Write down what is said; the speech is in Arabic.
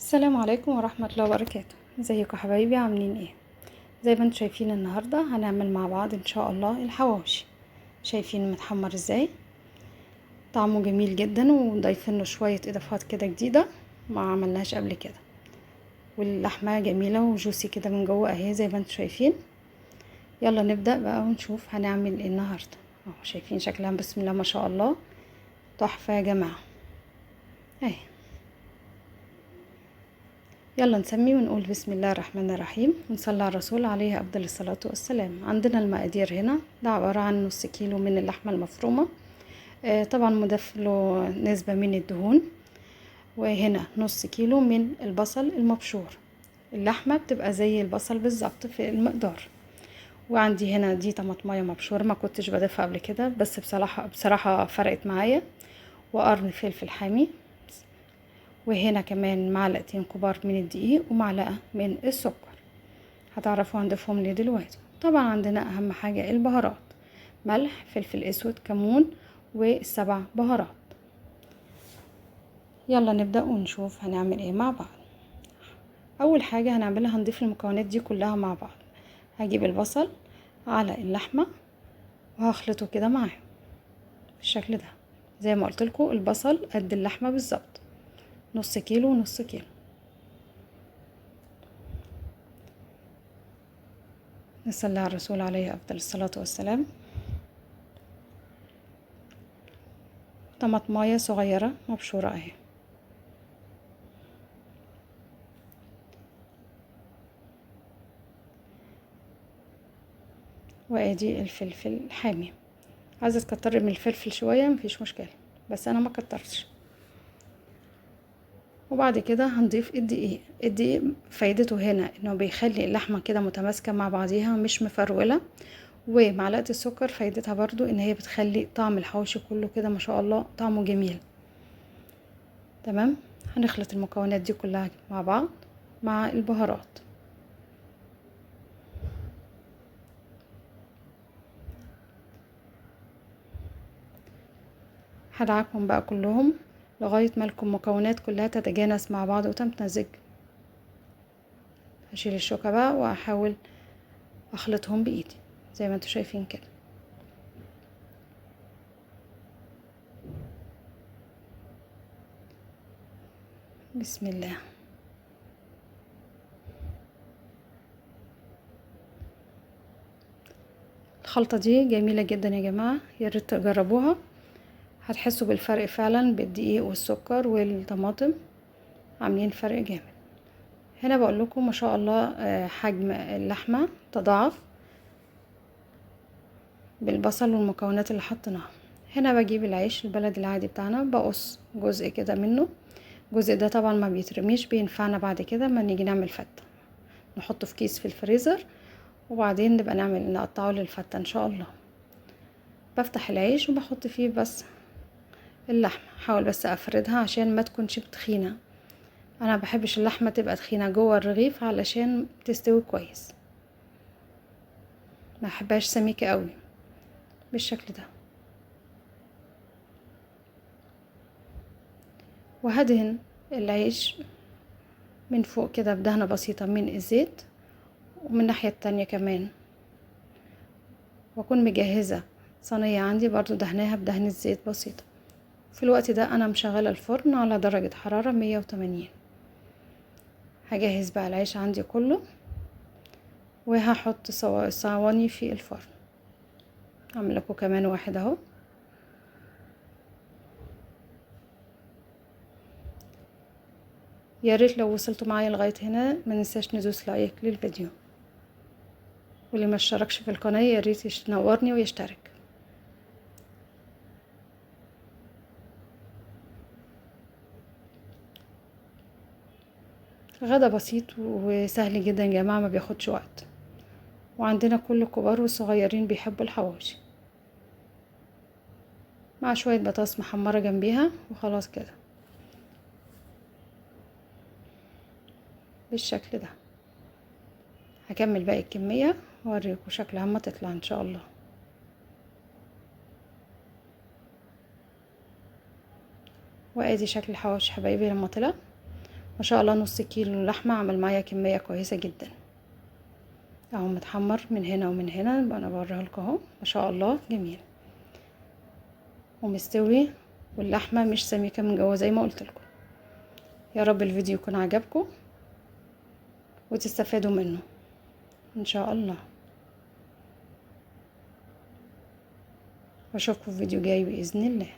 السلام عليكم ورحمة الله وبركاته. ازيكم حبايبي، عاملين ايه؟ زي ما انتم شايفين النهاردة هنعمل مع بعض ان شاء الله الحواوشي. شايفين متحمر ازاي؟ طعمه جميل جدا وضايفين له شوية اضافات كده جديدة ما عملناش قبل كده، واللحمة جميلة وجوسي كده من جوه اهي زي ما انتم شايفين. يلا نبدأ بقى ونشوف هنعمل ايه النهاردة. اهو شايفين شكلها بسم الله ما شاء الله، تحفة يا جماعة اهي. يلا نسمي ونقول بسم الله الرحمن الرحيم ونصلي على الرسول عليه أفضل الصلاة والسلام. عندنا المقادير هنا، ده عبارة عن نص كيلو من اللحمة المفرومة، طبعا مضاف له نسبة من الدهون. وهنا نص كيلو من البصل المبشور، اللحمة بتبقى زي البصل بالظبط في المقدار. وعندي هنا دي طماطمايه مبشورة، ما كنتش بضيفها قبل كده بس بصراحة فرقت معايا. وقرن فلفل حامي، وهنا كمان معلقتين كبار من الدقيق ومعلقة من السكر، هتعرفوا هنضيفهم ليه دلوقتي. طبعا عندنا اهم حاجة البهارات، ملح، فلفل اسود، كمون، والسبع بهارات. يلا نبدأ ونشوف هنعمل ايه مع بعض. اول حاجة هنعملها هنضيف المكونات دي كلها مع بعض. هجيب البصل على اللحمة وهخلطه كده معاه بالشكل ده. زي ما قلت لكم البصل قد اللحمة بالظبط، نص كيلو ونص كيلو. نصلي على الرسول عليه افضل الصلاة والسلام. طماطمايه صغيرة مبشورة اهي، وادي الفلفل الحامي. عايزه تكتري من الفلفل شويه مفيش مشكله، بس انا ما كترتش. وبعد كده هنضيف الدقيق. الدقيق فايدته هنا انه بيخلي اللحمه كده متماسكه مع بعضيها مش مفروله. ومعلقه السكر فايدتها برضو ان هي بتخلي طعم الحوشي كله كده ما شاء الله طعمه جميل. تمام، هنخلط المكونات دي كلها مع بعض مع البهارات. هدعكهم بقى كلهم لغاية ما المكونات كلها تتجانس مع بعض وتمتزج. هشيل الشوكة بقى واحاول اخلطهم بايدي زي ما انتوا شايفين كده. بسم الله. الخلطة دي جميلة جدا يا جماعة، يا ريت تجربوها، هتحسوا بالفرق فعلا بالدقيق والسكر والطماطم، عاملين فرق جامد. هنا بقول لكم ما شاء الله حجم اللحمة تضاعف بالبصل والمكونات اللي حطيناها. هنا بجيب العيش البلد العادي بتاعنا، بقص جزء كده منه. الجزء ده طبعا ما بيترميش، بينفعنا بعد كده ما نيجي نعمل فتة، نحطه في كيس في الفريزر وبعدين نبقى نقطعه للفتة ان شاء الله. بفتح العيش وبحط فيه بس اللحمة، حاول بس افردها عشان ما تكونش تخينة. انا بحبش اللحمة تبقى تخينة جوه الرغيف علشان تستوي كويس، ما بحبهاش سميكة قوي بالشكل ده. وهدهن العيش من فوق كده بدهنة بسيطة من الزيت، ومن الناحية التانية كمان واكون مجهزة صينية عندي برضو دهناها بدهنة زيت بسيطة. في الوقت ده انا مشغلة الفرن على درجة حرارة 180. هجهز بقى العيش عندي كله وهحط صواني في الفرن. اعمل لكم كمان واحد اهو. يا ريت لو وصلتوا معايا لغايه هنا ما ننساش ندوس لايك للفيديو، واللي ما اشتركش في القناه يا ريت ينورني ويشترك. غدا بسيط وسهل جدا يا جماعه، ما بياخدش وقت، وعندنا كل الكبار والصغيرين بيحبوا الحواوشي، مع شويه بطاطس محمره جنبيها وخلاص كده بالشكل ده. هكمل باقي الكميه واوريكم شكلها اما تطلع ان شاء الله. وادي شكل الحواوشي حبايبي لما طلع، ما شاء الله نص كيلو لحمة عمل معايا كمية كويسة جدا اهو، متحمر من هنا ومن هنا. انا بوريها لكم اهو، ما شاء الله جميل ومستوي، واللحمة مش سميكة من جوه زي ما قلت لكم. يا رب الفيديو يكون عجبكم وتستفادوا منه ان شاء الله. واشوفكم في فيديو جاي باذن الله.